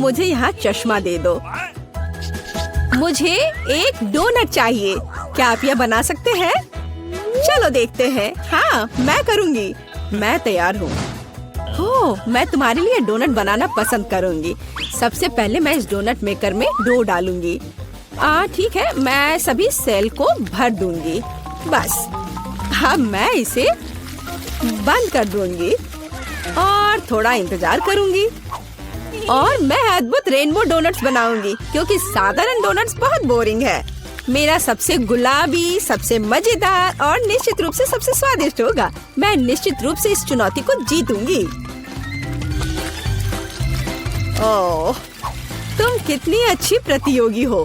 मुझे यहाँ चश्मा दे दो। मुझे एक डोनट चाहिए। क्या आप यह बना सकते हैं? चलो देखते हैं। हाँ, मैं करूँगी। मैं तैयार हूँ। ओह, मैं तुम्हारे लिए डोनट बनाना पसंद करूँगी। सबसे पहले मैं इस डोनट मेकर में डो डालूंगी। ठीक है, मैं सभी सेल को भर दूंगी। बस अब मैं इसे बंद कर दूंगी और थोड़ा इंतजार करूंगी और मैं अद्भुत रेनबो डोनट्स बनाऊंगी, क्योंकि साधारण डोनट्स बहुत बोरिंग है। मेरा सबसे गुलाबी, सबसे मजेदार और निश्चित रूप से सबसे स्वादिष्ट होगा। मैं निश्चित रूप से इस चुनौती को जीतूंगी। ओह, तुम कितनी अच्छी प्रतियोगी हो।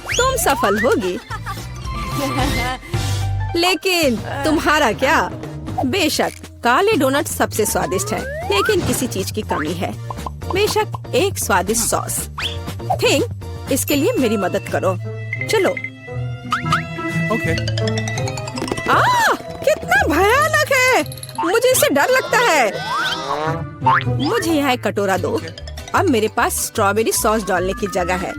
तुम सफल होगी। लेकिन तुम्हारा क्या? बेशक काले डोनट सबसे स्वादिष्ट है, लेकिन किसी चीज की कमी है। बेशक एक स्वादिष्ट सॉस। थिंक, इसके लिए मेरी मदद करो। चलो। Okay. कितना भयानक है। मुझे इससे डर लगता है। मुझे यहाँ एक कटोरा दो। अब मेरे पास स्ट्रॉबेरी सॉस डालने की जगह है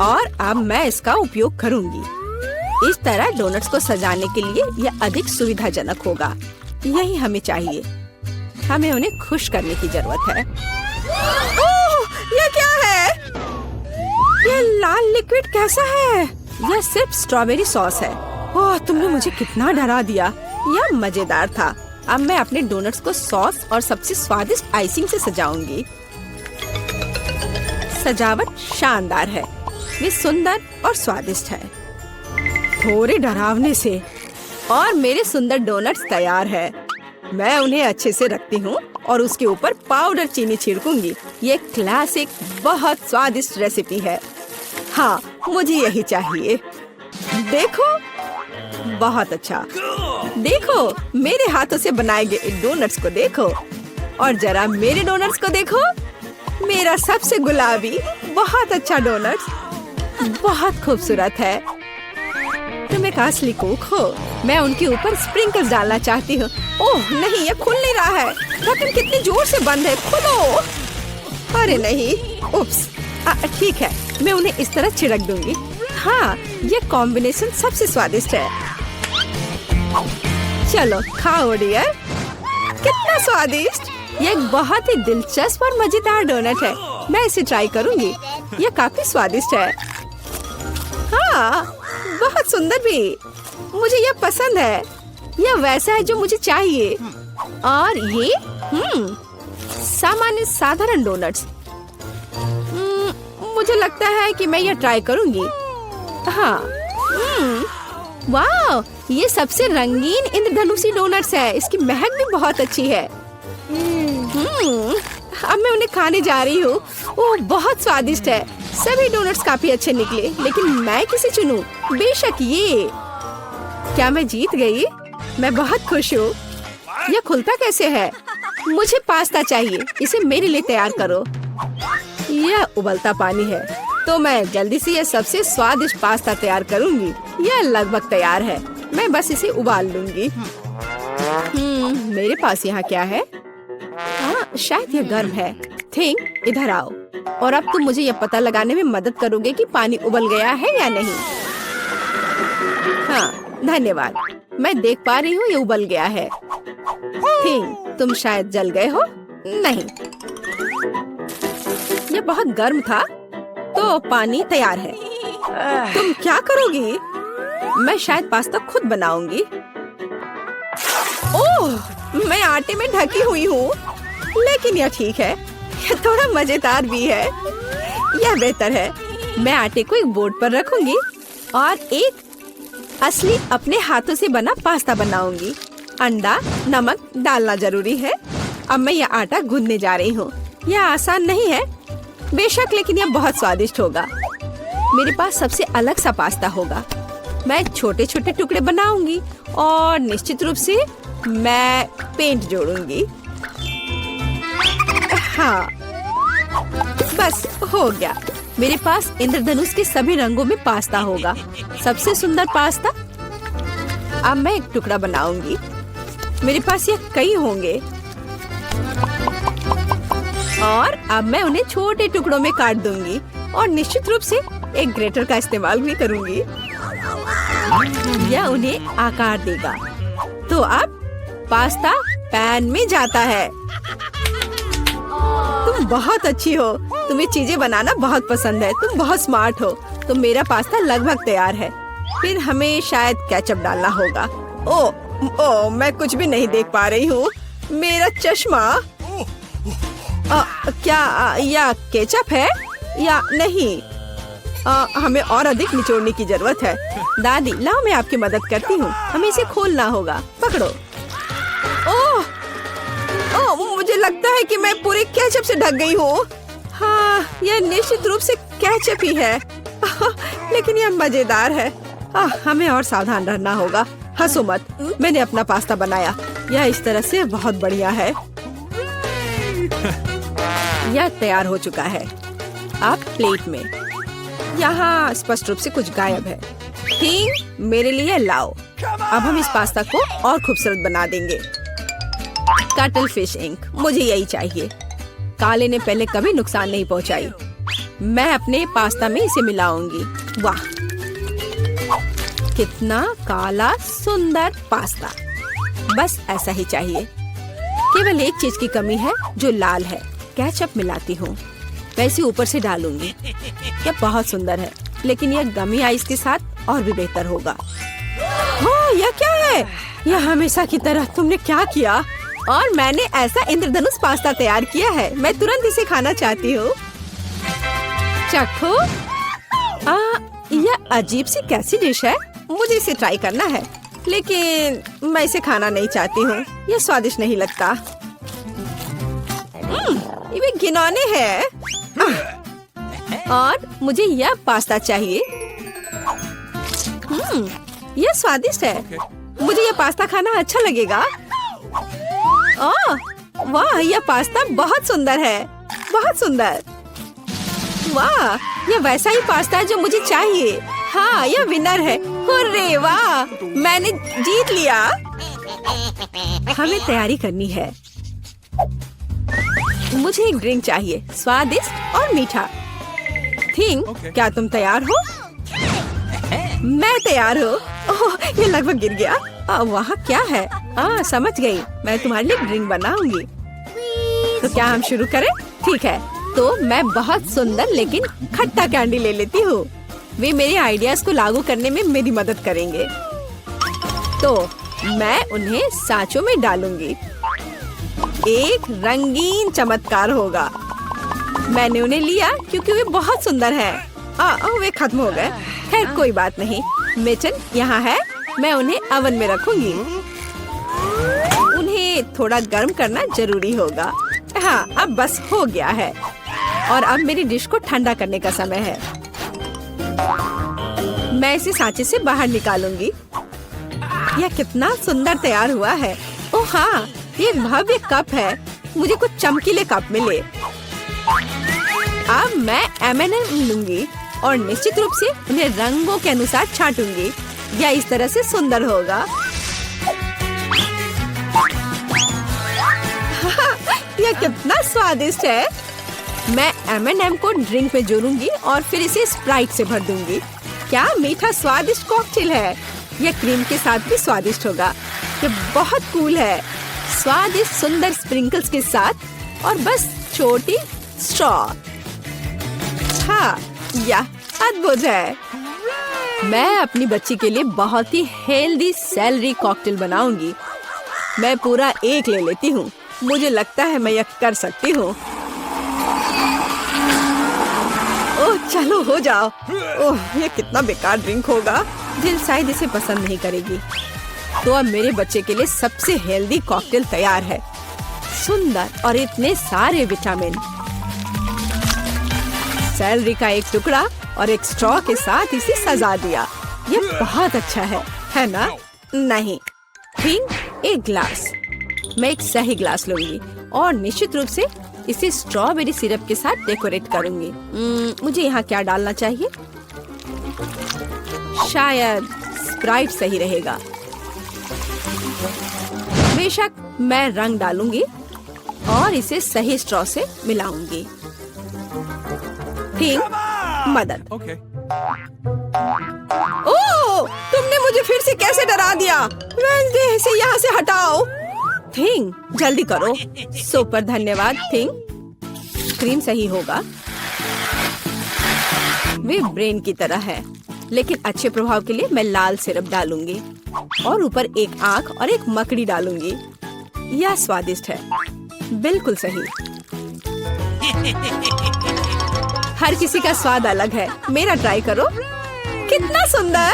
और अब मैं इसका उपयोग करूंगी। इस तरह डोनट्स को सजाने के लिए यह अधिक सुविधाजनक होगा। यही हमें चाहिए। हमें उन्हें खुश करने की जरूरत है। ओह, यह क्या है? यह लाल लिक्विड कैसा है? यह सिर्फ स्ट्रॉबेरी सॉस है। ओह, तुमने मुझे कितना डरा दिया। यह मजेदार था। अब मैं अपने डोनट्स को सॉस और सबसे स्वादिष्ट आइसिंग से सजाऊंगी। सजावट शानदार है। वे सुंदर और स्वादिष्ट है। थोड़े डरावने से। और मेरे सुंदर डोनट्स तैयार है। मैं उन्हें अच्छे से रखती हूँ और उसके ऊपर पाउडर चीनी छिड़कूंगी। ये क्लासिक बहुत स्वादिष्ट रेसिपी है। हाँ, मुझे यही चाहिए। देखो, बहुत अच्छा। देखो, मेरे हाथों से बनाए गए डोनट्स को देखो और जरा मेरे डोनट्स को देखो। मेरा सबसे गुलाबी बहुत अच्छा डोनट्स बहुत खूबसूरत है। तुम एक असली कुक हो। मैं उनके ऊपर स्प्रिंकल्स डालना चाहती हूँ। ओह नहीं, ये खुल नहीं रहा है। ढक्कन कितनी जोर से बंद है। खुलो। अरे नहीं, उप्स। ठीक है, मैं उन्हें इस तरह छिड़क दूंगी। हाँ, ये कॉम्बिनेशन सबसे स्वादिष्ट है। चलो खाओ डियर। कितना स्वादिष्ट। ये एक बहुत ही दिलचस्प और मजेदार डोनट है। मैं इसे ट्राई करूंगी। ये काफी स्वादिष्ट है। हाँ, बहुत सुंदर भी। मुझे यह पसंद है। यह वैसा है जो मुझे चाहिए। और ये सामान्य साधारण डोनट्स। मुझे लगता है कि मैं यह ट्राई करूंगी। हाँ, वाह, ये सबसे रंगीन इंद्रधनुषी डोनट्स है। इसकी महक भी बहुत अच्छी है। अब मैं उन्हें खाने जा रही हूँ। ओह, बहुत स्वादिष्ट है। सभी डोनट्स काफी अच्छे निकले, लेकिन मैं किसे चुनूं? बेशक ये। क्या मैं जीत गई? मैं बहुत खुश हूँ। यह खुलता कैसे है? मुझे पास्ता चाहिए। इसे मेरे लिए तैयार करो। यह उबलता पानी है, तो मैं जल्दी से यह सबसे स्वादिष्ट पास्ता तैयार करूंगी। यह लगभग तैयार है। मैं बस इसे उबाल लूंगी। मेरे पास यहाँ क्या है? शायद यह गर्म है। थिंक, इधर आओ और अब तुम मुझे यह पता लगाने में मदद करोगे कि पानी उबल गया है या नहीं। हाँ, धन्यवाद। मैं देख पा रही हूँ ये उबल गया है। थिंक, तुम शायद जल गए हो। नहीं, ये बहुत गर्म था, तो पानी तैयार है। तुम क्या करोगी? मैं शायद पास्ता खुद बनाऊंगी। ओह, मैं आटे में ढकी हुई हूँ, लेकिन यह ठीक है। यह थोड़ा मजेदार भी है। यह बेहतर है। मैं आटे को एक बोर्ड पर रखूंगी और एक असली अपने हाथों से बना पास्ता बनाऊंगी। अंडा, नमक डालना जरूरी है। अब मैं यह आटा गूंदने जा रही हूँ। यह आसान नहीं है बेशक, लेकिन यह बहुत स्वादिष्ट होगा। मेरे पास सबसे अलग सा पास्ता होगा। मैं छोटे छोटे टुकड़े बनाऊंगी और निश्चित रूप से मैं पेंट जोड़ूंगी। हाँ, बस हो गया। मेरे पास इंद्रधनुष के सभी रंगों में पास्ता होगा। सबसे सुंदर पास्ता। अब मैं एक टुकड़ा बनाऊंगी। मेरे पास ये कई होंगे। और अब मैं उन्हें छोटे टुकड़ों में काट दूंगी और निश्चित रूप से एक ग्रेटर का इस्तेमाल भी करूंगी। यह उन्हें आकार देगा। तो अब पास्ता पैन में जाता है। तुम बहुत अच्छी हो। तुम्हें चीजें बनाना बहुत पसंद है। तुम बहुत स्मार्ट हो। तो मेरा पास्ता लगभग तैयार है। फिर हमें शायद केचप डालना होगा। ओ, मैं कुछ भी नहीं देख पा रही हूँ। मेरा चश्मा। क्या यह केचप है या नहीं? हमें और अधिक निचोड़ने की जरूरत है। दादी, लाओ मैं आपकी मदद करती हूँ। हमें इसे खोलना होगा। पकड़ो। ओह, मुझे लगता है कि मैं पूरे केचप से ढक गई हूँ। हाँ, यह निश्चित रूप से केचप ही है। लेकिन यह मजेदार है। हमें और सावधान रहना होगा। हंसो मत, मैंने अपना पास्ता बनाया। यह इस तरह से बहुत बढ़िया है। यह तैयार हो चुका है। अब प्लेट में। यहाँ स्पष्ट रूप से कुछ गायब है। ठीक, मेरे लिए लाओ। अब हम इस पास्ता को और खूबसूरत बना देंगे। कटल फिश इंक, मुझे यही चाहिए। काले ने पहले कभी नुकसान नहीं पहुंचाई। मैं अपने पास्ता में इसे मिलाऊंगी। वाह, कितना काला सुंदर पास्ता। बस ऐसा ही चाहिए। केवल एक चीज की कमी है जो लाल है। केचप मिलाती हूँ। वैसे ऊपर से डालूंगी। यह बहुत सुंदर है, लेकिन यह गमी आइस के साथ और भी बेहतर होगा। हाँ, यह क्या है? यह हमेशा की तरह तुमने क्या किया? और मैंने ऐसा इंद्रधनुष पास्ता तैयार किया है। मैं तुरंत इसे खाना चाहती हूँ। चखो। यह अजीब सी कैसी डिश है? मुझे इसे ट्राई करना है, लेकिन मैं इसे खाना नहीं चाहती हूँ। यह स्वादिष्ट नहीं लगता। ये घिनौने है। और मुझे यह पास्ता चाहिए। यह स्वादिष्ट है। मुझे यह पास्ता खाना अच्छा लगेगा। वाह, यह पास्ता बहुत सुंदर है। बहुत सुंदर। वाह, यह वैसा ही पास्ता है जो मुझे चाहिए। हाँ, यह विनर है। हुर्रे, वाह, मैंने जीत लिया। हमें तैयारी करनी है। मुझे एक ड्रिंक चाहिए, स्वादिष्ट और मीठा। थिंग, क्या तुम तैयार हो? मैं तैयार हूँ। ओह, ये लगभग गिर गया। वहाँ क्या है? समझ गई। मैं तुम्हारे लिए ड्रिंक बनाऊंगी। तो क्या हम शुरू करें? ठीक है। तो मैं बहुत सुंदर लेकिन खट्टा कैंडी ले लेती हूँ। वे मेरे आइडियाज को लागू करने में मेरी मदद करेंगे। तो मैं उन्हें सांचों में डालूंगी। एक रंगीन चमत्कार होगा। मैंने उन्हें लिया क्योंकि वे बहुत सुंदर हैं। वे खत्म हो गए। खैर, कोई बात नहीं। मेचन यहाँ है। मैं उन्हें ओवन में रखूंगी। उन्हें थोड़ा गर्म करना जरूरी होगा। हाँ, अब बस हो गया है। और अब मेरी डिश को ठंडा करने का समय है। मैं इसे सांचे से बाहर निकालूंगी। यह कितना सुंदर तैयार हुआ है। ओह हाँ, ये भव्य कप है। मुझे कुछ चमकीले कप मिले। अब मैं M&M लूंगी और निश्चित रूप से उन्हें रंगों के अनुसार छांटूंगी। यह इस तरह से सुंदर होगा। यह कितना स्वादिष्ट है। मैं M&M को ड्रिंक में जोड़ूंगी और फिर इसे स्प्राइट से भर दूंगी। क्या मीठा स्वादिष्ट कॉकटेल है। यह क्रीम के साथ भी स्वादिष्ट होगा। यह बहुत कूल है। स्वादिष्ट सुंदर स्प्रिंकल्स के साथ और बस छोटी स्ट्रॉ। हाँ, यह अद्भुत है। मैं अपनी बच्ची के लिए बहुत ही हेल्दी सेलरी कॉकटेल बनाऊंगी। मैं पूरा एक ले लेती हूँ। मुझे लगता है मैं यह कर सकती हूँ। ओह, चलो हो जाओ। ओह, ये कितना बेकार ड्रिंक होगा। जिल शायद इसे पसंद नहीं करेगी। तो अब मेरे बच्चे के लिए सबसे हेल्दी कॉकटेल तैयार है। सुंदर और इतने सारे विटामिन। सेलरी का एक टुकड़ा और एक स्ट्रॉ के साथ इसे सजा दिया। ये बहुत अच्छा है ना? नहीं, थिंक एक ग्लास। मैं एक सही ग्लास लूंगी और निश्चित रूप से इसे स्ट्रॉबेरी सिरप के साथ डेकोरेट करूंगी। मुझे यहाँ क्या डालना चाहिए? शायद स्प्राइट सही रहेगा। बेशक मैं रंग डालूंगी। और इसे सही स्ट्रॉ से मिलाऊंगी। थिंग, मदद। Okay. ओह, तुमने मुझे फिर से कैसे डरा दिया? वेंसडे, इसे यहाँ से हटाओ। थिंग, जल्दी करो। सुपर धन्यवाद थिंग। क्रीम सही होगा। वे ब्रेन की तरह है, लेकिन अच्छे प्रभाव के लिए मैं लाल सिरप डालूंगी और ऊपर एक आंख और एक मकड़ी डालूंगी। यह स्वादिष्ट है, बिल्कुल सही। हर किसी का स्वाद अलग है, मेरा ट्राई करो। कितना सुंदर!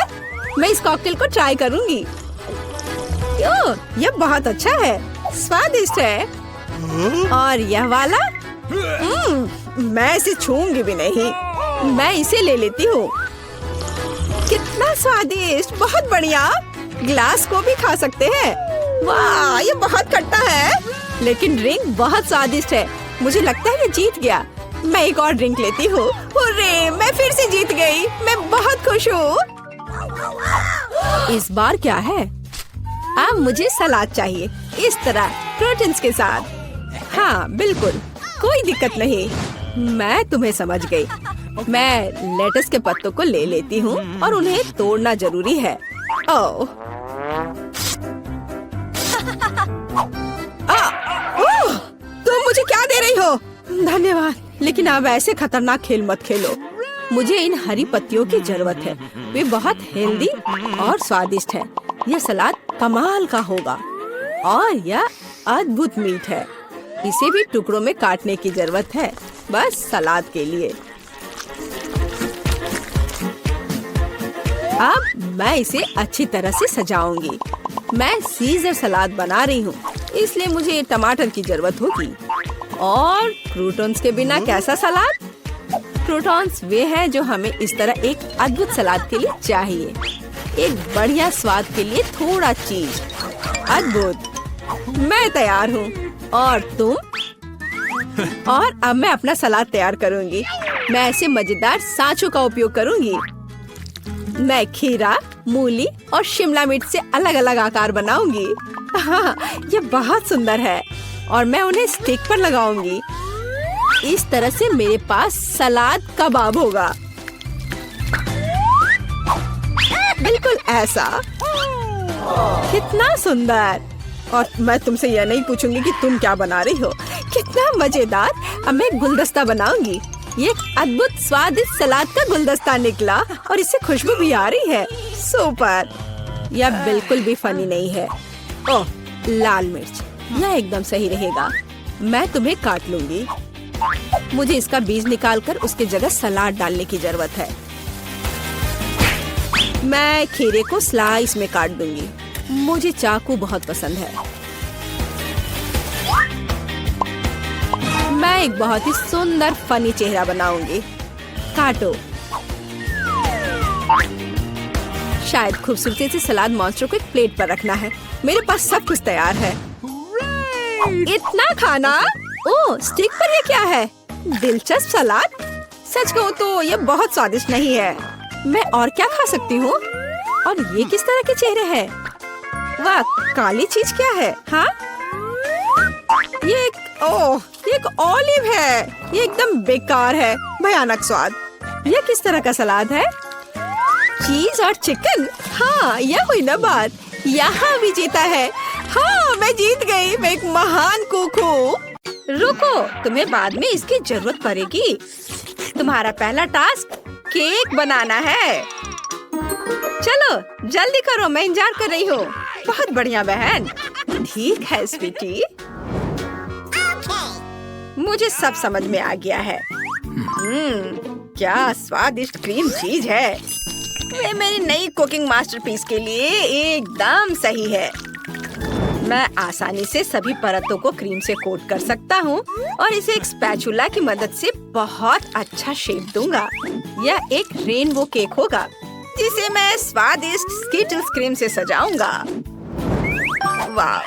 मैं इस कॉकटेल को ट्राई करूंगी। यह बहुत अच्छा है, स्वादिष्ट है। और यह वाला? मैं इसे छूंगी भी नहीं। मैं इसे ले लेती हूँ। कितना स्वादिष्ट, बहुत बढ़िया। ग्लास को भी खा सकते हैं। वाह, ये बहुत खट्टा है, लेकिन ड्रिंक बहुत स्वादिष्ट है। मुझे लगता है मैं जीत गया। मैं एक और ड्रिंक लेती हूँ। हुर्रे, मैं फिर से जीत गई। मैं बहुत खुश हूँ। इस बार क्या है? अब मुझे सलाद चाहिए, इस तरह प्रोटीन्स के साथ। हाँ बिल्कुल, कोई दिक्कत नहीं। मैं तुम्हें समझ गई। मैं लेटस के पत्तों को ले लेती हूँ और उन्हें तोड़ना जरूरी है। ओह, तुम मुझे क्या दे रही हो? धन्यवाद, लेकिन अब ऐसे खतरनाक खेल मत खेलो। मुझे इन हरी पत्तियों की जरूरत है। वे बहुत हेल्दी और स्वादिष्ट है। यह सलाद कमाल का होगा और यह अद्भुत मीठ है। इसे भी टुकड़ों में काटने की जरूरत है, बस सलाद के लिए। अब मैं इसे अच्छी तरह से सजाऊंगी। मैं सीजर सलाद बना रही हूँ, इसलिए मुझे टमाटर की जरूरत होगी। और क्रूटॉन्स के बिना कैसा सलाद? क्रूटॉन्स वे हैं जो हमें इस तरह एक अद्भुत सलाद के लिए चाहिए। एक बढ़िया स्वाद के लिए थोड़ा चीज। अद्भुत, मैं तैयार हूँ। और तुम? और अब मैं अपना सलाद तैयार करूँगी। मैं ऐसे मजेदार सांचों का उपयोग करूँगी। मैं खीरा, मूली और शिमला मिर्च से अलग अलग आकार बनाऊंगी। हाँ, ये बहुत सुंदर है और मैं उन्हें स्टिक पर लगाऊंगी। इस तरह से मेरे पास सलाद कबाब होगा, बिल्कुल ऐसा। कितना सुंदर! और मैं तुमसे यह नहीं पूछूंगी कि तुम क्या बना रही हो। कितना मजेदार! अब मैं गुलदस्ता बनाऊंगी। ये एक अद्भुत स्वादिष्ट सलाद का गुलदस्ता निकला और इससे खुशबू भी आ रही है। सुपर! यह बिल्कुल भी फनी नहीं है। ओह, लाल मिर्च, यह एकदम सही रहेगा। मैं तुम्हें काट लूंगी। मुझे इसका बीज निकालकर उसके जगह सलाद डालने की जरूरत है। मैं खीरे को स्लाइस में काट दूंगी। मुझे चाकू बहुत पसंद है। मैं एक बहुत ही सुंदर फनी चेहरा बनाऊंगी। काटो। शायद खूबसूरती से सलाद मॉन्स्टर को एक प्लेट पर रखना है। मेरे पास सब कुछ तैयार है। इतना खाना? ओह, स्टिक पर ये क्या है? दिलचस्प सलाद। सच कहूँ तो ये बहुत स्वादिष्ट नहीं है। मैं और क्या खा सकती हूँ? और ये किस तरह के चेहरे हैं? वाह, काली चीज क्या है? हाँ, ये एक ऑलिव है। ये एकदम बेकार है, भयानक स्वाद। ये किस तरह का सलाद है? चीज और चिकन। हाँ, यह हुई ना बात। यहाँ भी जीता है। हाँ, मैं जीत गई। मैं एक महान कुक हूँ। रुको, तुम्हें बाद में इसकी जरूरत पड़ेगी। तुम्हारा पहला टास्क केक बनाना है। चलो जल्दी करो, मैं इंतजार कर रही हूँ। बहुत बढ़िया बहन। ठीक है स्वीटी, मुझे सब समझ में आ गया है। क्या स्वादिष्ट क्रीम चीज है। वे मेरी नई कुकिंग मास्टरपीस के लिए एकदम सही है। मैं आसानी से सभी परतों को क्रीम से कोट कर सकता हूँ और इसे एक स्पैचुला की मदद से बहुत अच्छा शेप दूंगा। यह एक रेनबो केक होगा जिसे मैं स्वादिष्ट स्किटल्स क्रीम से सजाऊंगा। वाह!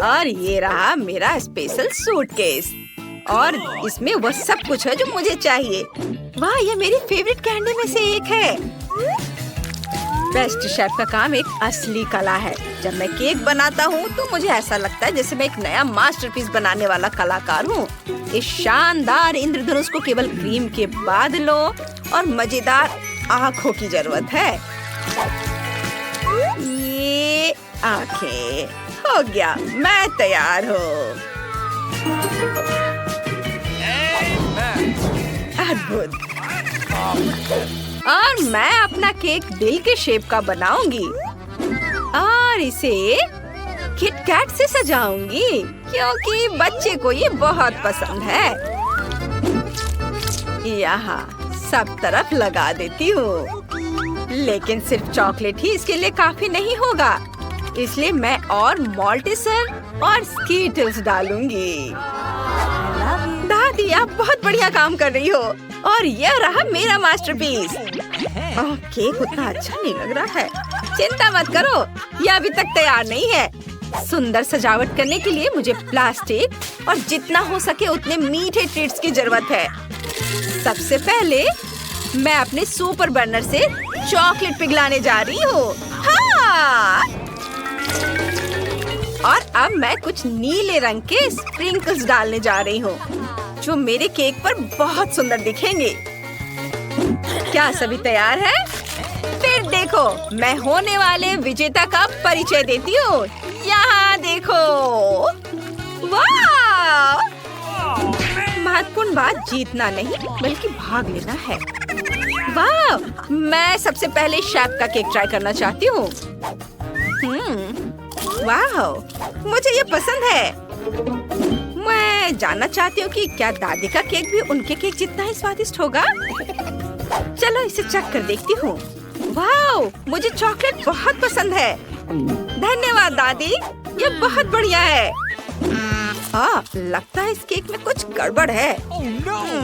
और ये रहा मेरा स्पेशल सूटकेस और इसमें वह सब कुछ है जो मुझे चाहिए। वाह, ये मेरी फेवरेट कैंडी में से एक है। बेस्ट शेफ का काम एक असली कला है। जब मैं केक बनाता हूँ तो मुझे ऐसा लगता है जैसे मैं एक नया मास्टरपीस बनाने वाला कलाकार हूँ। इस शानदार इंद्रधनुष को केवल क्रीम के बादलों और मजेदार आँखों की जरूरत है। ये आँखें, हो गया, मैं तैयार हूँ। अद्भुत। और मैं अपना केक दिल के शेप का बनाऊंगी और इसे किटकैट से सजाऊंगी क्योंकि बच्चे को ये बहुत पसंद है। यहाँ सब तरफ लगा देती हूँ, लेकिन सिर्फ चॉकलेट ही इसके लिए काफी नहीं होगा, इसलिए मैं और मॉल्टिसर और स्कीटल्स डालूंगी। दादी, आप बहुत बढ़िया काम कर रही हो और यह रहा मेरा मास्टरपीस। केक उतना अच्छा नहीं लग रहा है। चिंता मत करो, यह अभी तक तैयार नहीं है। सुंदर सजावट करने के लिए मुझे प्लास्टिक और जितना हो सके उतने मीठे ट्रीट्स की जरूरत है। सबसे पहले मैं अपने सुपर बर्नर से चॉकलेट पिघलाने जा रही हूँ। हाँ! और अब मैं कुछ नीले रंग के स्प्रिंकल्स डालने जा रही हूँ जो मेरे केक पर बहुत सुंदर दिखेंगे। क्या सभी तैयार है? फिर देखो, मैं होने वाले विजेता का परिचय देती हूँ। यहाँ देखो, वाह! महत्वपूर्ण बात जीतना नहीं बल्कि भाग लेना है। वाह! मैं सबसे पहले शेफ का केक ट्राई करना चाहती हूँ। वाह! मुझे ये पसंद है। मैं जानना चाहती हूँ कि क्या दादी का केक भी उनके केक जितना ही स्वादिष्ट होगा। चलो इसे चख कर देखती हूँ। वाह! मुझे चॉकलेट बहुत पसंद है। धन्यवाद दादी, ये बहुत बढ़िया है। लगता है इस केक में कुछ गड़बड़ है।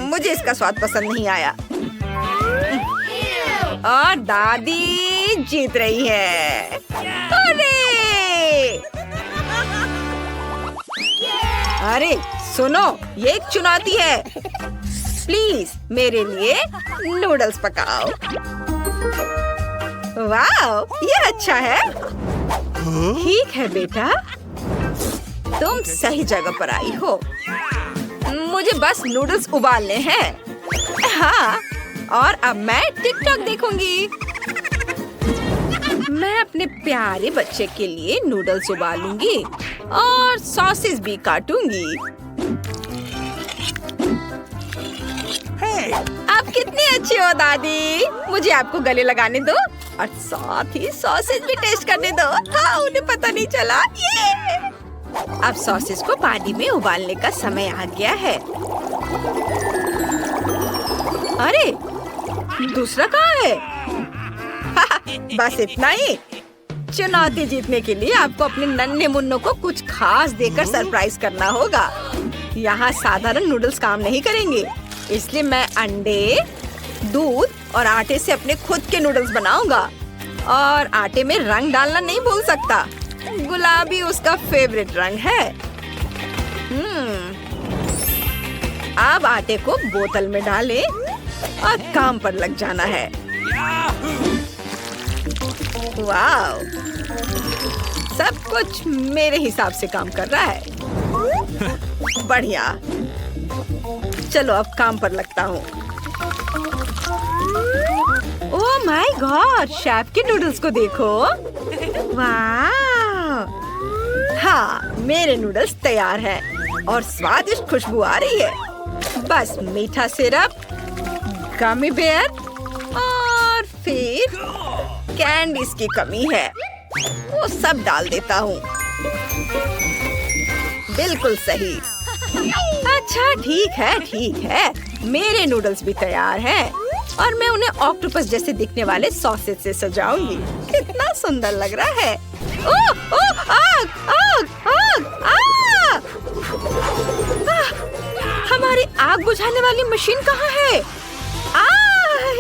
मुझे इसका स्वाद पसंद नहीं आया। और दादी जीत रही है। अरे सुनो, ये एक चुनौती है। प्लीज मेरे लिए नूडल्स पकाओ। वाह, ये अच्छा है। ठीक है बेटा, तुम सही जगह पर आई हो। मुझे बस नूडल्स उबालने हैं। हाँ, और अब मैं टिकटॉक देखूंगी। मैं अपने प्यारे बच्चे के लिए नूडल्स उबालूंगी और सॉसेस भी काटूंगी। आप कितनी अच्छी हो दादी। मुझे आपको गले लगाने दो और साथ ही सॉसेज भी टेस्ट करने दो। हाँ, उन्हें पता नहीं चला। ये अब सॉसेज को पानी में उबालने का समय आ गया है। अरे दूसरा कहाँ है? बस इतना ही। चुनौती जीतने के लिए आपको अपने नन्हे मुन्नों को कुछ खास देकर सरप्राइज करना होगा। यहाँ साधारण नूडल्स काम नहीं करेंगे, इसलिए मैं अंडे, दूध और आटे से अपने खुद के नूडल्स बनाऊंगा। और आटे में रंग डालना नहीं भूल सकता। गुलाबी उसका फेवरेट रंग है। अब आटे को बोतल में डालें और काम पर लग जाना है। वाह! सब कुछ मेरे हिसाब से काम कर रहा है। बढ़िया। चलो अब काम पर लगता हूँ। ओह माय गॉड, शेफ के नूडल्स को देखो। वाह! हाँ, मेरे नूडल्स तैयार हैं और स्वादिष्ट खुशबू आ रही है। बस मीठा सिरप, गमी बेयर और फिर कैंडीज की कमी है, वो सब डाल देता हूँ। बिल्कुल सही। अच्छा ठीक है। मेरे नूडल्स भी तैयार हैं और मैं उन्हें ऑक्टोपस जैसे दिखने वाले सॉसेज से सजाऊंगी। कितना सुंदर लग रहा है। ओह ओह, आग आग आग आग! हमारी आग बुझाने वाली मशीन कहाँ है?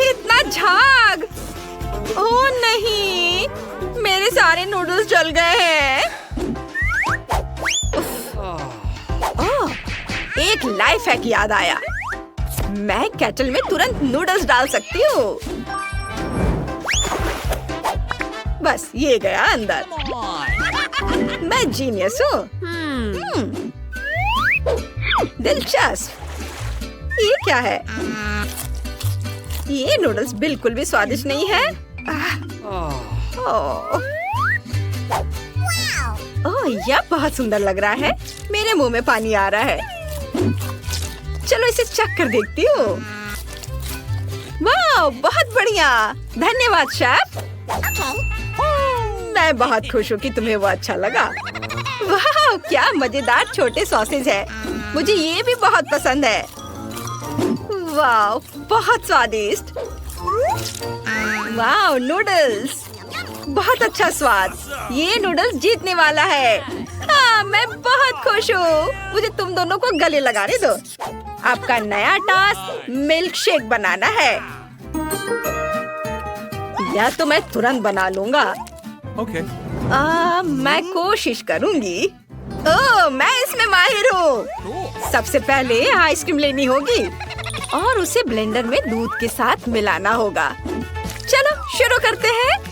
इतना झाग! ओह नहीं, मेरे सारे नूडल्स जल गए हैं। एक लाइफ हैक याद आया। मैं केटल में तुरंत नूडल्स डाल सकती हूँ। बस ये गया अंदर। मैं जीनियस हूँ। दिलचस्प। ये क्या है? ये नूडल्स बिल्कुल भी स्वादिष्ट नहीं है। ओह, यह बहुत सुंदर लग रहा है। मेरे मुंह में पानी आ रहा है। चलो इसे चख कर देखती हूँ। वाह, बहुत बढ़िया। धन्यवाद शेफ। मैं बहुत खुश हूँ कि तुम्हें वो अच्छा लगा। वाह, क्या मजेदार छोटे सॉसेज है। मुझे ये भी बहुत पसंद है। वाह, बहुत स्वादिष्ट। वाह, नूडल्स बहुत अच्छा स्वाद। ये नूडल्स जीतने वाला है। हाँ, मैं बहुत खुश हूँ। मुझे तुम दोनों को गले लगाने दो। आपका नया टास्क मिल्क शेक बनाना है। या तो मैं तुरंत बना लूंगा। Okay. मैं कोशिश करूंगी। ओह, मैं इसमें माहिर हूँ। सबसे पहले आइसक्रीम लेनी होगी और उसे ब्लेंडर में दूध के साथ मिलाना होगा। चलो शुरू करते हैं।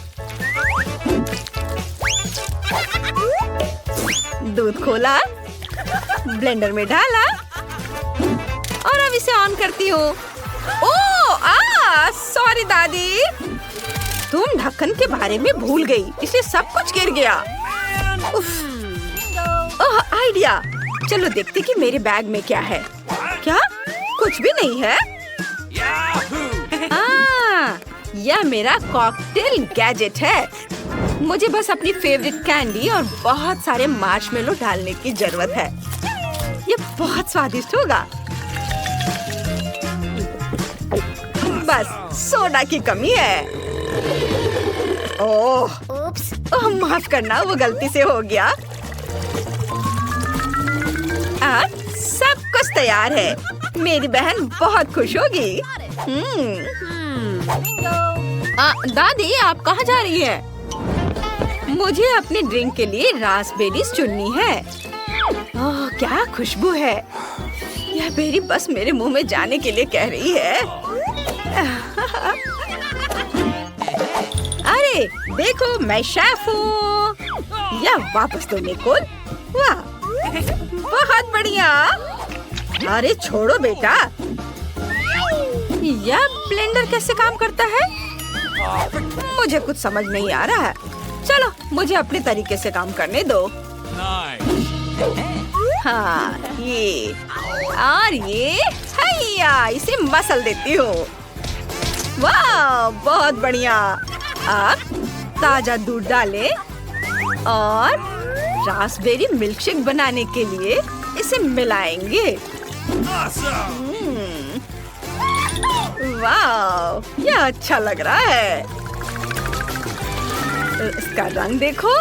दूध खोला, ब्लेंडर में डाला और अब इसे ऑन करती हूँ। ओह, सॉरी दादी। तुम ढक्कन के बारे में भूल गई, इसलिए सब कुछ गिर गया। ओह, आइडिया। चलो देखते कि मेरे बैग में क्या है। क्या? कुछ भी नहीं है। यह मेरा कॉकटेल गैजेट है। मुझे बस अपनी फेवरेट कैंडी और बहुत सारे मार्शमेलो डालने की जरूरत है। यह बहुत स्वादिष्ट होगा। बस सोडा की कमी है। ओह, माफ करना, वो गलती से हो गया। सब कुछ तैयार है। मेरी बहन बहुत खुश होगी। दादी, आप कहाँ जा रही है? मुझे अपने ड्रिंक के लिए रास्पबेरीज चुननी है। ओह, क्या खुशबू है। यह बेरी बस मेरे मुंह में जाने के लिए कह रही है। अरे देखो, मैं शेफ हूँ। यह वापस दो निकोल। वाह, बहुत बढ़िया। अरे छोड़ो बेटा। यह ब्लेंडर कैसे काम करता है? मुझे कुछ समझ नहीं आ रहा है। चलो मुझे अपने तरीके से काम करने दो। हाँ, ये और ये हैया, इसे मसल देती हूँ। वाह, बहुत बढ़िया। अब ताजा दूध डालें और रास्पबेरी मिल्कशेक बनाने के लिए इसे मिलाएंगे। वाह, यह अच्छा लग रहा है। इसका रंग देखो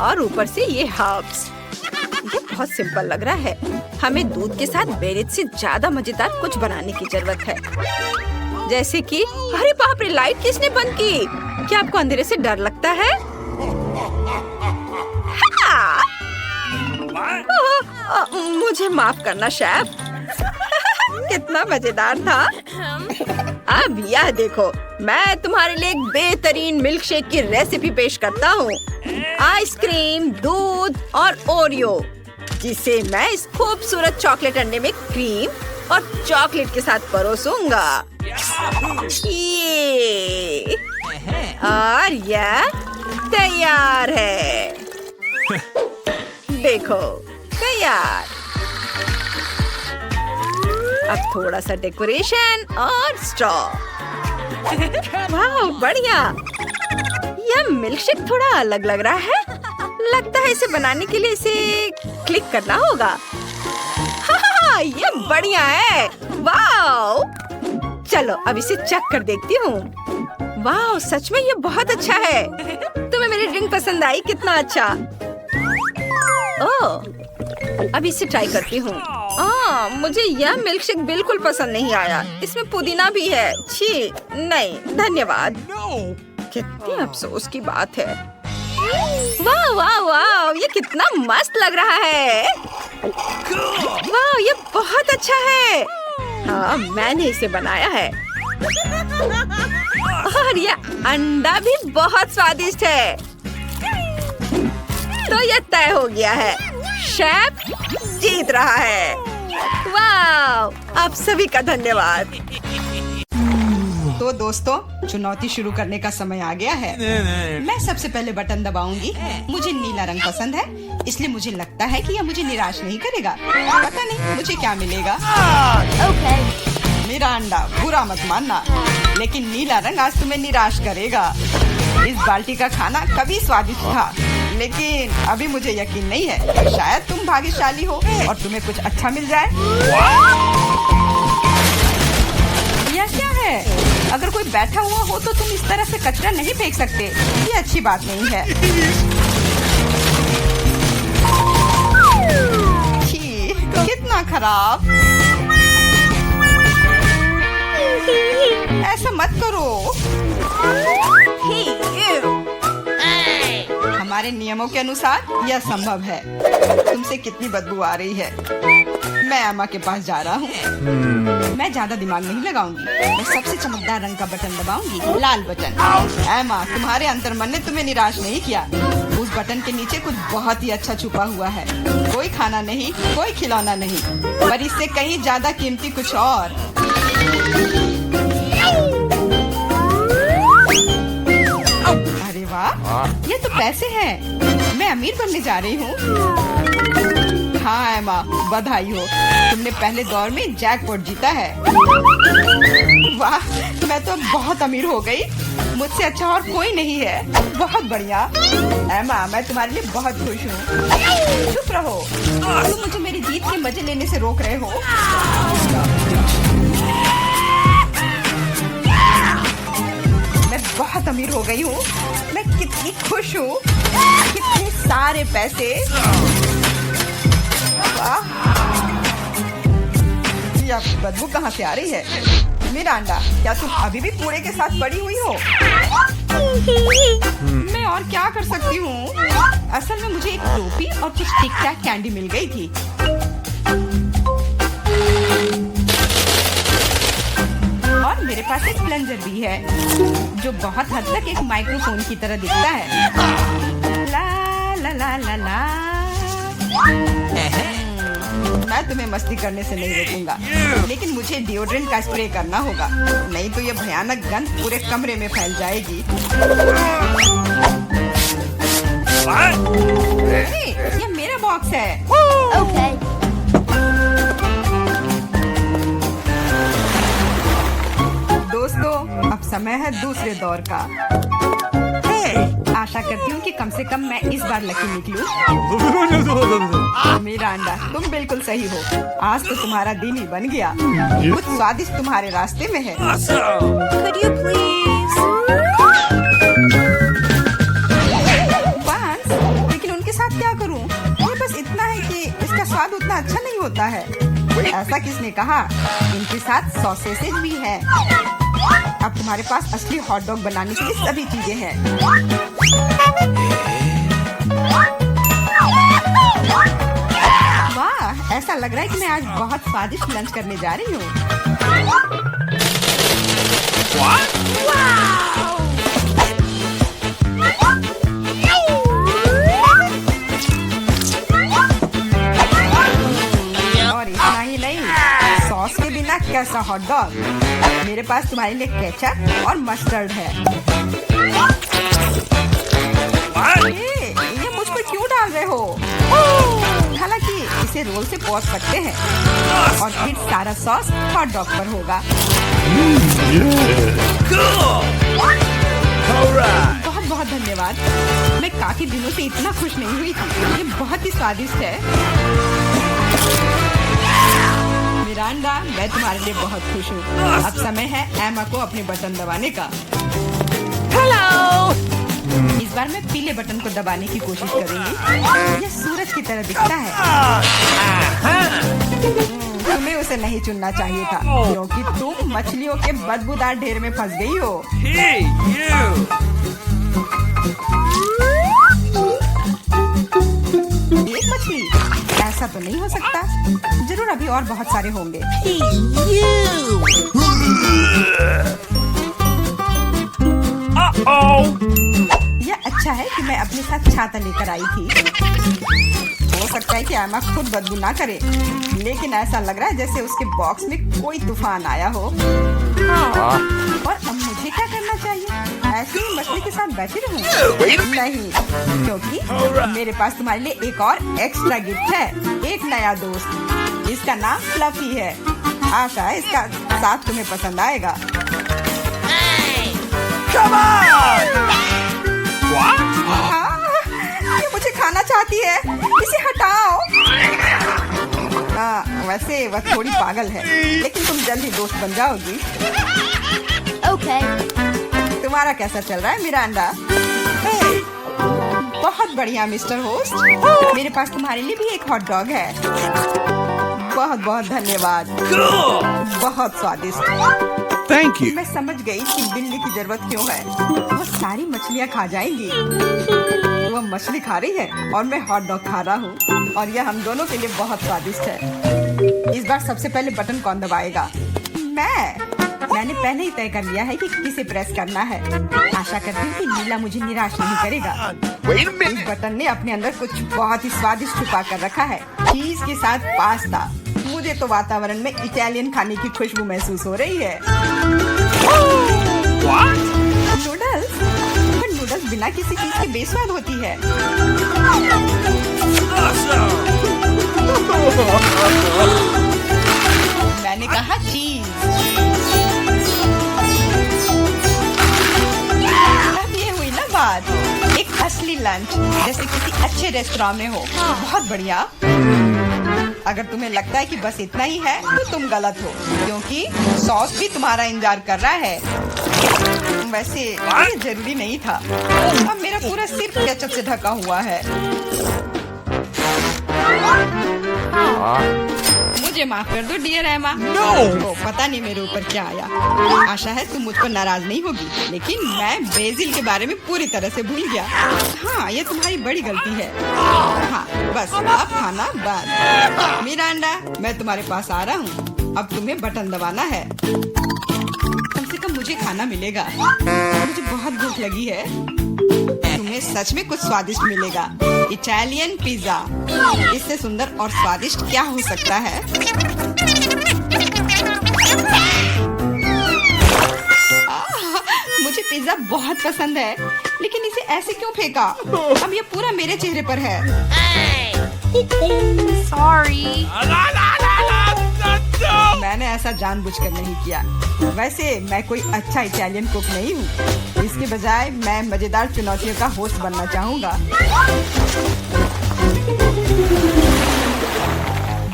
और ऊपर से ये हर्ब्स। ये बहुत सिंपल लग रहा है। हमें दूध के साथ बेरीज से ज्यादा मजेदार कुछ बनाने की जरूरत है। जैसे कि अरे बाप रे, लाइट किसने बंद की? क्या आपको अंधेरे से डर लगता है? मुझे माफ करना शेफ। कितना मजेदार था। अब यह देखो, मैं तुम्हारे लिए एक बेहतरीन मिल्कशेक की रेसिपी पेश करता हूँ। आइसक्रीम, दूध और ओरियो, जिसे मैं इस खूबसूरत चॉकलेट अंडे में क्रीम और चॉकलेट के साथ परोसूंगा। ये और यह तैयार है। देखो, तैयार। अब थोड़ा सा डेकोरेशन और स्ट्रॉ। वाह, बढ़िया। यह मिल्कशेक थोड़ा अलग लग रहा है। लगता है इसे बनाने के लिए इसे क्लिक करना होगा। हाँ, ये बढ़िया है। वाह, चलो अब इसे चेक कर देखती हूँ। वाह, सच में ये बहुत अच्छा है। तुम्हें मेरी ड्रिंक पसंद आई? कितना अच्छा। ओह, अब इसे ट्राई करती हूँ। मुझे यह मिल्कशेक बिल्कुल पसंद नहीं आया। इसमें पुदीना भी है। छी, नहीं धन्यवाद। कितनी अफसोस की बात है। वाह वाह वाह, ये कितना मस्त लग रहा है। वाह, ये बहुत अच्छा है। हाँ, मैंने इसे बनाया है। और ये अंडा भी बहुत स्वादिष्ट है। तो ये तय हो गया है, शेफ जीत रहा है। वाह! आप सभी का धन्यवाद। तो दोस्तों, चुनौती शुरू करने का समय आ गया है। मैं सबसे पहले बटन दबाऊंगी। मुझे नीला रंग पसंद है, इसलिए मुझे लगता है कि यह मुझे निराश नहीं करेगा। पता नहीं मुझे क्या मिलेगा। मेरा अंडा बुरा मत मानना, लेकिन नीला रंग आज तुम्हें निराश करेगा। इस बाल्टी का खाना कभी स्वादिष्ट था, लेकिन अभी मुझे यकीन नहीं है। शायद तुम भाग्यशाली हो और तुम्हें कुछ अच्छा मिल जाए। यह क्या है? अगर कोई बैठा हुआ हो तो तुम इस तरह से कचरा नहीं फेंक सकते। ये अच्छी बात नहीं है। छी, कितना खराब। ऐसा मत करो। हमारे नियमों के अनुसार यह संभव है। तुमसे कितनी बदबू आ रही है। मैं एमा के पास जा रहा हूँ। मैं ज्यादा दिमाग नहीं लगाऊंगी। मैं सबसे चमकदार रंग का बटन दबाऊंगी, लाल बटन। एमा, तुम्हारे अंतर्मन ने तुम्हें निराश नहीं किया। उस बटन के नीचे कुछ बहुत ही अच्छा छुपा हुआ है। कोई खाना नहीं, कोई खिलौना नहीं, पर इससे कहीं ज्यादा कीमती कुछ और। अरे वाह, ये तो पैसे हैं। मैं अमीर बनने जा रही हूँ। हाँ एमा, बधाई हो, तुमने पहले दौर में जैकपॉट जीता है। वाह, मैं तो बहुत अमीर हो गई। मुझसे अच्छा और कोई नहीं है। बहुत बढ़िया एमा, मैं तुम्हारे लिए बहुत खुश हूँ। चुप रहो, तुम मुझे मेरी जीत के मजे लेने से रोक रहे हो। मैं बहुत अमीर हो गई हूँ। मैं कितनी खुश हूँ। कितने सारे पैसे। यह बदबू कहाँ से आ रही है? मिरांडा, क्या तुम अभी भी कूड़े के साथ पड़ी हुई हो? मैं और क्या कर सकती हूँ? असल में मुझे एक टोपी और कुछ टिक टैक कैंडी मिल गई थी। और मेरे पास एक प्लंजर भी है, जो बहुत हद तक एक माइक्रोफोन की तरह दिखता है। ला ला ला ला ला। मैं तुम्हें मस्ती करने से नहीं रोकूंगा, लेकिन मुझे डिओड्रेंट का स्प्रे करना होगा, नहीं तो ये भयानक गंध पूरे कमरे में फैल जाएगी। ये मेरा बॉक्स है। दोस्तों, अब समय है दूसरे दौर का। आशा करती हूँ कि कम से कम मैं इस बार लकी निकलूं। मेरा अंडा, तुम बिल्कुल सही हो। आज तो तुम्हारा दिन ही बन गया। कुछ स्वादिष्ट तुम्हारे रास्ते में है। Could you please? बांस, लेकिन उनके साथ क्या करूँ? ये बस इतना है कि इसका स्वाद उतना अच्छा नहीं होता है। ऐसा किसने कहा? इनके साथ सॉसेसेज भी है। अब तुम्हारे पास असली हॉट डॉग बनाने के लिए सभी चीजें हैं। वाह, ऐसा लग रहा है कि मैं आज बहुत स्वादिष्ट लंच करने जा रही हूँ। और इतना ही नहीं, सॉस के बिना कैसा हॉट डॉग? मेरे पास तुम्हारे लिए केचप और मस्टर्ड है। ये मुझ पर क्यों डाल रहे हो? हालांकि इसे रोल से पॉच सकते हैं और फिर सारा सॉस हॉट डॉग पर होगा। बहुत बहुत धन्यवाद। मैं काफी दिनों से इतना खुश नहीं हुई थी। ये बहुत ही स्वादिष्ट है। मिरांडा, मैं तुम्हारे लिए बहुत खुश हूँ। अब समय है एमा को अपने बटन दबाने का। हेलो। इस बार मैं पीले बटन को दबाने की कोशिश करूंगी। यह सूरज की तरह दिखता है। तुम्हें उसे नहीं चुनना चाहिए था, क्योंकि तुम मछलियों के बदबूदार ढेर में फंस गई हो। एक मछली? ऐसा तो नहीं हो सकता। जरूर अभी और बहुत सारे होंगे। कि मैं अपने साथ छाता लेकर आई थी। हो सकता है कि एमा खुद बदबू ना करे, लेकिन ऐसा लग रहा है जैसे उसके बॉक्स में कोई तूफान आया हो। हाँ। और अब मुझे क्या करना चाहिए? ऐसे ही मछली के साथ बैठी रहूं? नहीं, क्योंकि मेरे पास तुम्हारे लिए एक और एक्स्ट्रा गिफ्ट है। एक नया दोस्त, इसका नाम फ्लफी है। आशा है इसका साथ तुम्हें पसंद आएगा। हाँ, ये मुझे खाना चाहती है, इसे हटाओ। हाँ, वैसे वह थोड़ी पागल है, लेकिन तुम जल्द ही दोस्त बन जाओगी। Okay. तुम्हारा कैसा चल रहा है मिरांडा? बहुत बढ़िया मिस्टर होस्ट, मेरे पास तुम्हारे लिए भी एक हॉट डॉग है। बहुत बहुत धन्यवाद, बहुत स्वादिष्ट। Thank you. मैं समझ गई कि बिल्ली की जरूरत क्यों है। वो सारी मछलियाँ खा जाएंगी। वो मछली खा रही है और मैं हॉट डॉग खा रहा हूँ, और यह हम दोनों के लिए बहुत स्वादिष्ट है। इस बार सबसे पहले बटन कौन दबाएगा? मैंने पहले ही तय कर लिया है कि किसे प्रेस करना है। आशा करती हूँ कि नीला मुझे निराश नहीं करेगा। इस बटन ने अपने अंदर कुछ बहुत ही स्वादिष्ट छुपा कर रखा है। चीज के साथ पास्ता। मुझे तो वातावरण में इटालियन खाने की खुशबू महसूस हो रही है। नूडल्स? पर नूडल्स बिना किसी चीज के बेस्वाद होती है। मैंने कहा चीज। अब ये हुई ना बात, एक असली लंच जैसे किसी अच्छे रेस्टोरेंट में हो। बहुत बढ़िया। अगर तुम्हें लगता है कि बस इतना ही है तो तुम गलत हो, क्योंकि सॉस भी तुम्हारा इंतजार कर रहा है। वैसे ये जरूरी नहीं था। अब मेरा पूरा सिर केचप से ढका हुआ है। मुझे माफ कर दो डियर एमा। तो पता नहीं मेरे ऊपर क्या आया। आशा है तुम मुझ पर नाराज नहीं होगी, लेकिन मैं बेसिल के बारे में पूरी तरह से भूल गया। हाँ, ये तुम्हारी बड़ी गलती है। हाँ, बस अब खाना बंद। मिरांडा, मैं तुम्हारे पास आ रहा हूँ। अब तुम्हें बटन दबाना है। कम से कम मुझे खाना मिलेगा। मुझे बहुत भूख लगी है। तुम्हें सच में कुछ स्वादिष्ट मिलेगा। इटालियन पिज्जा, इससे सुंदर और स्वादिष्ट क्या हो सकता है? मुझे पिज्जा बहुत पसंद है, लेकिन इसे ऐसे क्यों फेंका? अब ये पूरा मेरे चेहरे पर है। Sorry. मैंने ऐसा जानबूझकर नहीं किया। वैसे मैं कोई अच्छा इटालियन कुक नहीं हूँ। इसके बजाय मैं मजेदार चुनौतियों का होस्ट बनना चाहूँगा।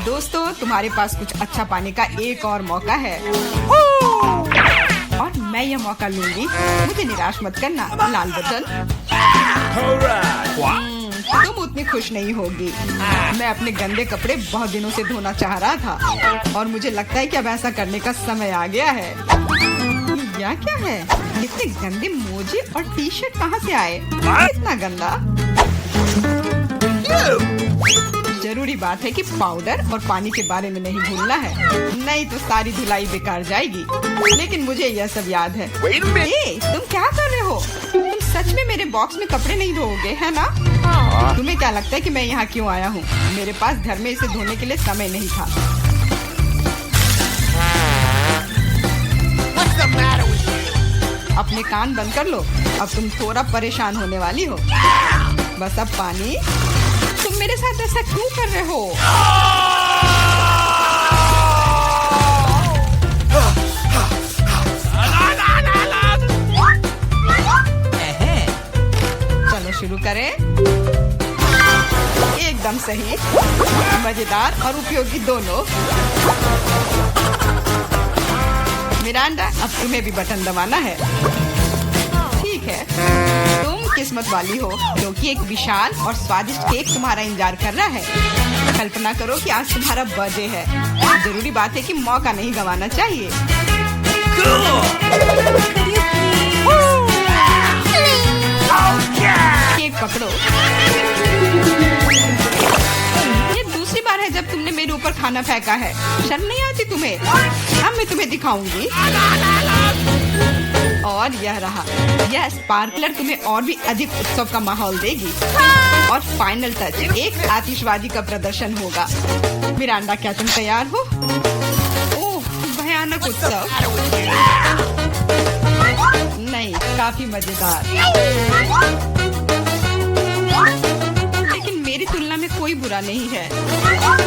दोस्तों, तुम्हारे पास कुछ अच्छा पाने का एक और मौका है, और मैं यह मौका लूंगी। मुझे निराश मत करना। लाल बटन। तुम उतनी खुश नहीं होगी। मैं अपने गंदे कपड़े बहुत दिनों से धोना चाह रहा था, और मुझे लगता है कि अब ऐसा करने का समय आ गया है। यह क्या है? इतने गंदे मोजे और टी शर्ट कहाँ से आए? इतना गंदा। जरूरी बात है कि पाउडर और पानी के बारे में नहीं भूलना है, नहीं तो सारी धुलाई बेकार जाएगी। लेकिन मुझे यह सब याद है। तुम क्या कर रहे हो? तुम सच में मेरे बॉक्स में कपड़े नहीं धोओगे, है ना? तुम्हें क्या लगता है कि मैं यहाँ क्यों आया हूँ? मेरे पास घर में इसे धोने के लिए समय नहीं था। अपने कान बंद कर लो। अब तुम थोड़ा परेशान होने वाली हो। बस अब पानी। तुम मेरे साथ ऐसा क्यों कर रहे हो? चलो शुरू करें। एकदम सही, मजेदार और उपयोगी दोनों। मिरांडा, अब तुम्हें भी बटन दबाना है। ठीक है, तुम किस्मत वाली हो, क्योंकि एक विशाल और स्वादिष्ट केक तुम्हारा इंतजार कर रहा है। कल्पना करो कि आज तुम्हारा बर्थडे है। जरूरी बात है कि मौका नहीं गंवाना चाहिए। केक पकड़ो। ये दूसरी बार है जब तुमने मेरे ऊपर खाना फेंका है। शर्म नहीं आती तुम्हें? अब मैं तुम्हें दिखाऊंगी। और यह रहा, यह स्पार्कलर तुम्हें और भी अधिक उत्सव का माहौल देगी। और फाइनल टच, एक आतिशबाजी का प्रदर्शन होगा। मिरांडा, क्या तुम तैयार हो? ओह, भयानक उत्सव। नहीं, काफी मजेदार। लेकिन मेरी तुलना में कोई बुरा नहीं है।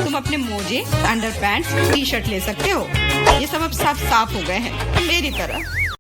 तुम अपने मोजे, अंडरपैंट्स, टी शर्ट ले सकते हो। ये सब अब साफ साफ हो गए हैं, मेरी तरह।